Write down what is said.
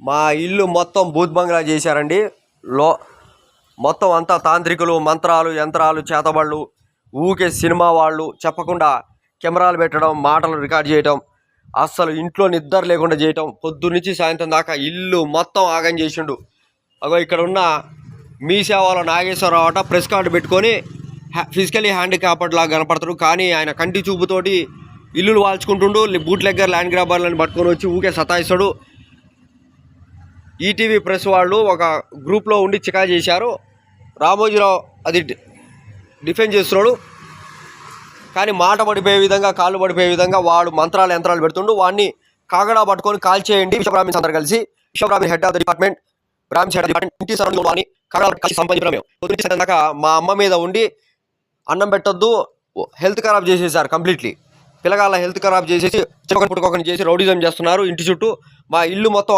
మా ఇల్లు మొత్తం భూత్ బంగ్లా చేశారండి. లో మొత్తం అంతా తాంత్రికులు, మంత్రాలు, యంత్రాలు, చేతబళ్ళు, ఊకే సినిమా వాళ్ళు చెప్పకుండా కెమెరాలు పెట్టడం, మాటలు రికార్డ్ చేయటం, అస్సలు ఇంట్లో నిద్ర లేకుండా చేయటం, పొద్దున్నుంచి సాయంత్రం దాకా ఇల్లు మొత్తం ఆగం చేసిండు. అగో ఇక్కడ ఉన్న మీ సేవలో నాగేశ్వరరావు అట ప్రెస్ కార్డు పెట్టుకొని ఫిజికలీ హ్యాండిక్యాప్డ్ లాగా కనపడతాడు. కానీ ఆయన కంటి చూపుతోటి ఇల్లులు వాల్చుకుంటుండు. బూట్ లెగ్గర్, ల్యాండ్ గ్రాబర్లను పట్టుకొని వచ్చి ఊకే సతాయిస్తాడు. ఈటీవీ ప్రెస్ వాళ్ళు ఒక గ్రూప్లో ఉండి చికా చేశారు. రామోజీరావు అది డిఫెండ్ చేస్తున్నాడు. కానీ మాట పడిపోయే విధంగా, కాళ్ళు పడిపోయే విధంగా వాడు మంత్రాలు, యంత్రాలు పెడుతుండు. వాడిని కాగడా పట్టుకొని కాల్ చేయండి. విశ్వబ్రాహ్మణ్స్ అందరు కలిసి, Vishwabrahmin head of the department, Brahmans head of the department, ఇంటి సరౌండింగ్ వాడిని కాగడా కలిసి సంపాదించడం. పొద్దున్న దాకా మా అమ్మ మీద ఉండి అన్నం పెట్టొద్దు, హెల్త్ ఖరాబ్ చేసేసారు కంప్లీట్లీ. పిల్లగాళ్ళ హెల్త్ ఖరాబ్ చేసేసి చిన్నకొకరిని చేసి రౌడిజం చేస్తున్నారు ఇంటి చుట్టూ. మా ఇల్లు మొత్తం